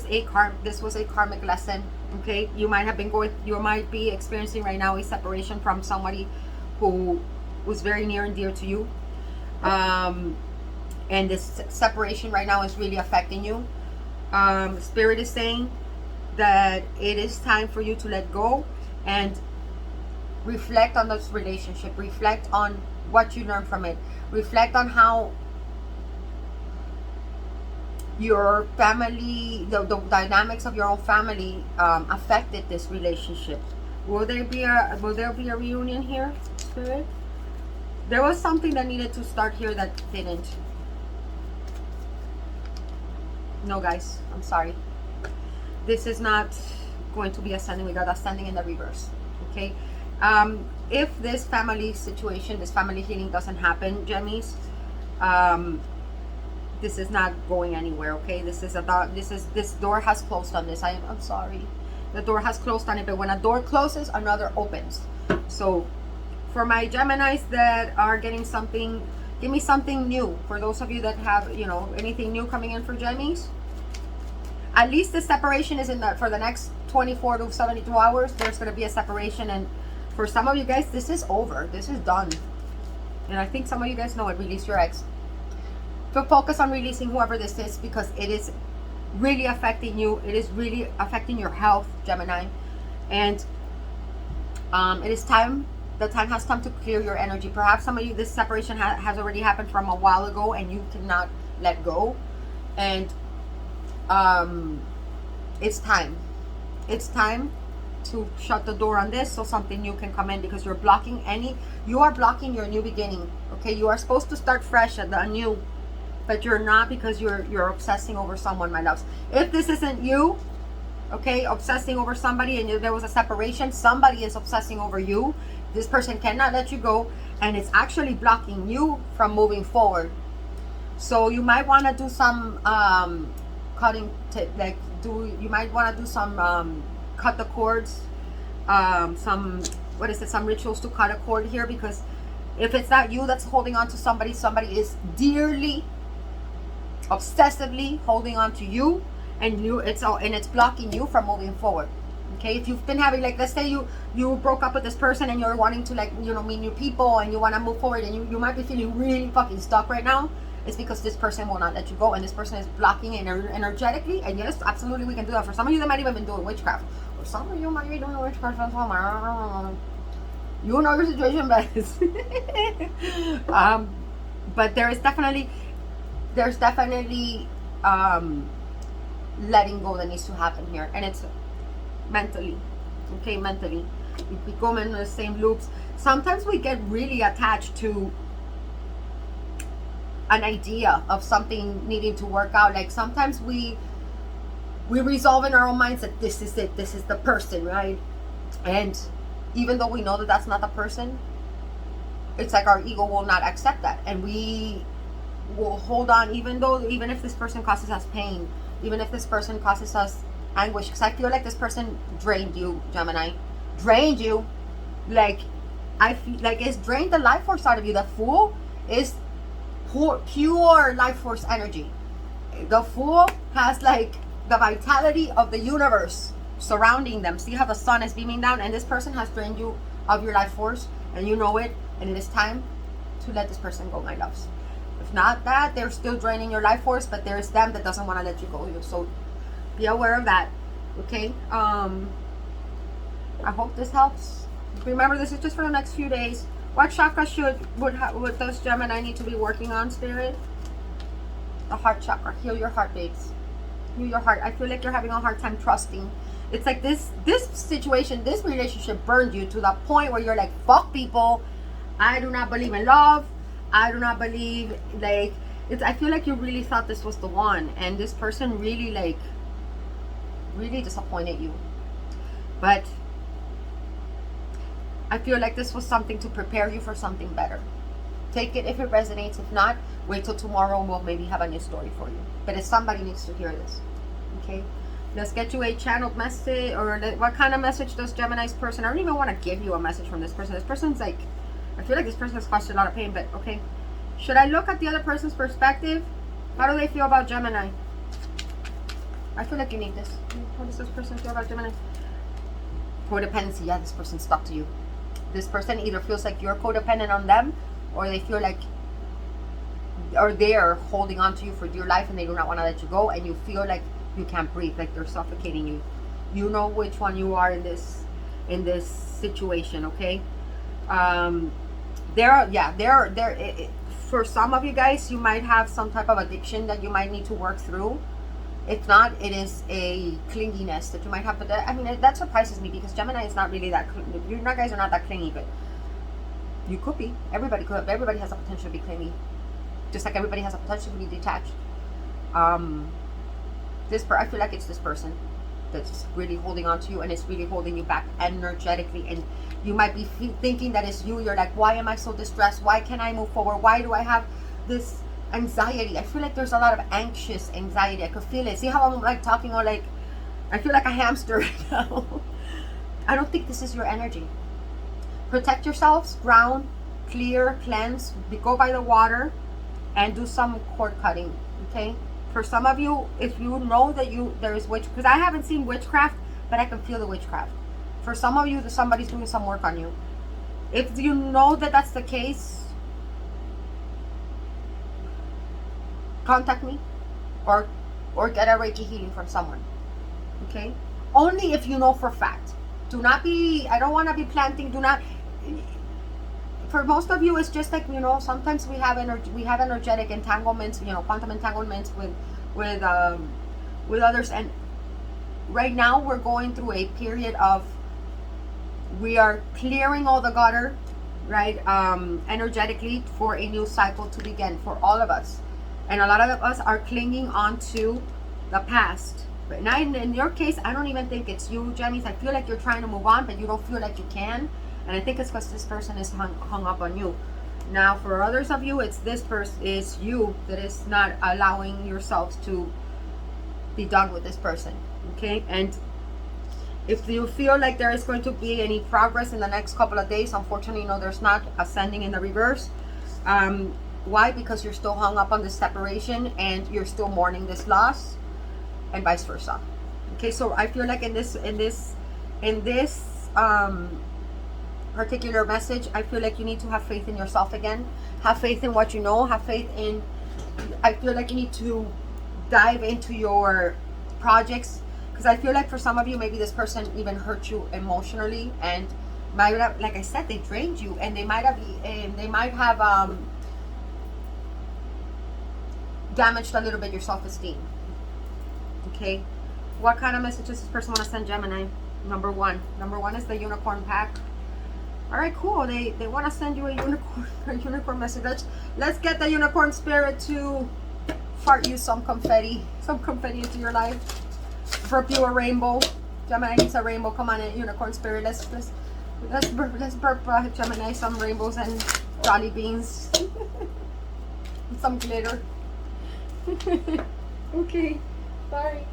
was a karmic lesson, okay? You might be experiencing right now a separation from somebody who was very near and dear to you. And this separation right now is really affecting you. Spirit is saying that it is time for you to let go and reflect on this relationship. Reflect on what you learned from it. Reflect on how your family, the dynamics of your own family affected this relationship. Will there be a reunion here, Spirit? There was something that needed to start here that didn't. No, guys, I'm sorry. This is not going to be ascending. We got ascending in the reverse, okay? If this family situation, this family healing doesn't happen, Gemmies, this is not going anywhere, okay? This door has closed on this. I'm sorry. The door has closed on it, but when a door closes, another opens. So for my Geminis that are getting something, give me something new. For those of you that have, you know, anything new coming in for Gemmies, at least the separation is for the next 24 to 72 hours. There's going to be a separation, and for some of you guys, this is over. This is done. And I think some of you guys know it. Release your ex. So focus on releasing whoever this is, because it is really affecting you. It is really affecting your health, Gemini. And it is time. The time has come to clear your energy. Perhaps some of you, this separation has already happened from a while ago, and you cannot let go. And it's time. It's time to shut the door on this so something new can come in, because you are blocking your new beginning, okay? You are supposed to start fresh at the new, but you're not, because you're obsessing over someone, my loves. If this isn't you, okay, obsessing over somebody, and there was a separation, somebody is obsessing over you. This person cannot let you go, and it's actually blocking you from moving forward. So you might want to do some you might want to do some cut the cords, some rituals to cut a cord here, because if it's not you that's holding on to somebody is dearly, obsessively holding on to you, and it's blocking you from moving forward. Okay, if you've been having, like, let's say you broke up with this person and you're wanting to, like, you know, meet new people and you want to move forward, and you might be feeling really fucking stuck right now. It's because this person will not let you go, and this person is blocking it energetically. And yes, absolutely, we can do that. For some of you, they might even be doing witchcraft. Or some of you might be doing witchcraft as well. You know your situation best. But there's definitely letting go that needs to happen here, and it's mentally, okay? Mentally, we go in the same loops. Sometimes we get really attached to an idea of something needing to work out. Like, sometimes we resolve in our own minds that this is it, this is the person, right? And even though we know that that's not the person, it's like our ego will not accept that, and we will hold on, even if this person causes us pain, even if this person causes us anguish, because I feel like this person drained you, Gemini. Drained you. Like, I feel like it's drained the life force out of you. The Fool is pure life force energy. The Fool has, like, the vitality of the universe surrounding them. See how the sun is beaming down, and this person has drained you of your life force, and you know it, and it is time to let this person go, my loves. If not that, they're still draining your life force, but there's them that doesn't want to let you go. So be aware of that, okay? I hope this helps. Remember, this is just for the next few days. What chakra would does Gemini need to be working on, Spirit? The heart chakra. Heal your heart, babes. Heal your heart. I feel like you're having a hard time trusting. It's like this situation, this relationship burned you to the point where you're like, fuck people. I do not believe in love. I do not believe, like, I feel like you really thought this was the one, and this person really, like, really disappointed you. But I feel like this was something to prepare you for something better. Take it if it resonates. If not, wait till tomorrow and we'll maybe have a new story for you. But if somebody needs to hear this, okay? Let's get you a channeled message, or what kind of message does Gemini's person? I don't even want to give you a message from this person. This person's like, I feel like this person has caused a lot of pain, but okay. Should I look at the other person's perspective? How do they feel about Gemini? I feel like you need this. How does this person feel about Gemini? Codependency. Yeah, this person's stuck to you. This person either feels like you're codependent on them, or they feel like, or they're holding on to you for dear life and they do not want to let you go, and you feel like you can't breathe, like they're suffocating you. You know which one you are in this situation, okay? For some of you guys, you might have some type of addiction that you might need to work through. If not, it is a clinginess that you might have. But I mean, that surprises me, because Gemini is not really that. You guys are not that clingy, but you could be. Everybody could. Everybody has a potential to be clingy, just like everybody has a potential to be detached. I feel like it's this person that's really holding on to you, and it's really holding you back energetically. And you might be thinking that it's you. You're like, why am I so distressed? Why can't I move forward? Why do I have this anxiety? I feel like there's a lot of anxious anxiety. I could feel it. See how I'm like talking, or like, I feel like a hamster right now. I don't think this is your energy. Protect yourselves, ground, clear, cleanse, go by the water, and do some cord cutting, okay? For some of you, if you know that there is witch, because I haven't seen witchcraft, but I can feel the witchcraft. For some of you, somebody's doing some work on you. If you know that that's the case, contact me, or get a Reiki healing from someone, okay? Only if you know for fact. Do not be, I don't want to be planting, do not. For most of you, it's just like, you know, sometimes we have energetic entanglements, you know, quantum entanglements with others. And right now we're going through a period of, we are clearing all the gutter, right, energetically, for a new cycle to begin for all of us. And a lot of us are clinging on to the past. But now in your case, I don't even think it's you, Gemmies. I feel like you're trying to move on, but you don't feel like you can. And I think it's because this person is hung up on you. Now, for others of you, it's this person, is you that is not allowing yourselves to be done with this person, okay? And if you feel like there is going to be any progress in the next couple of days, unfortunately, no, there's not. Ascending in the reverse. Why? Because you're still hung up on this separation, and you're still mourning this loss, and vice versa. Okay, so I feel like in this particular message, I feel like you need to have faith in yourself again. Have faith in what you know. Have faith in, I feel like you need to dive into your projects, because I feel like for some of you, maybe this person even hurt you emotionally, and might have, like I said, they drained you, and they might have damaged a little bit your self-esteem. Okay, what kind of message does this person want to send Gemini? Number one is the unicorn pack. All right, cool. They want to send you a unicorn message. Let's get the unicorn spirit to fart you some confetti into your life. Burp you a rainbow. Gemini needs a rainbow. Come on, unicorn spirit. Let's burp Gemini some rainbows and jolly beans. Some glitter. Okay. Sorry.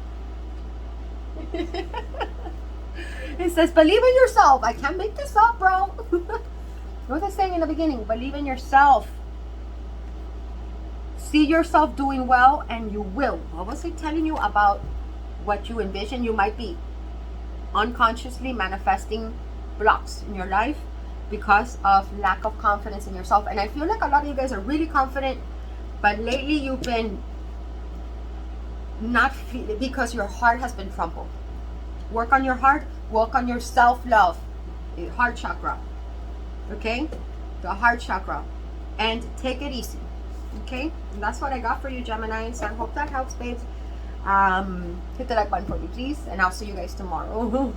It says, believe in yourself. I can't make this up, bro. What was I saying in the beginning? Believe in yourself. See yourself doing well, and you will. What was I telling you about what you envision? You might be unconsciously manifesting blocks in your life because of lack of confidence in yourself. And I feel like a lot of you guys are really confident, but lately you've been not feeling, because your heart has been crumpled. Work on your heart. Work on your self-love. Heart chakra. Okay? The heart chakra. And take it easy. Okay? And that's what I got for you, Gemini. So I hope that helps, babes. Hit the like button for me, please. And I'll see you guys tomorrow.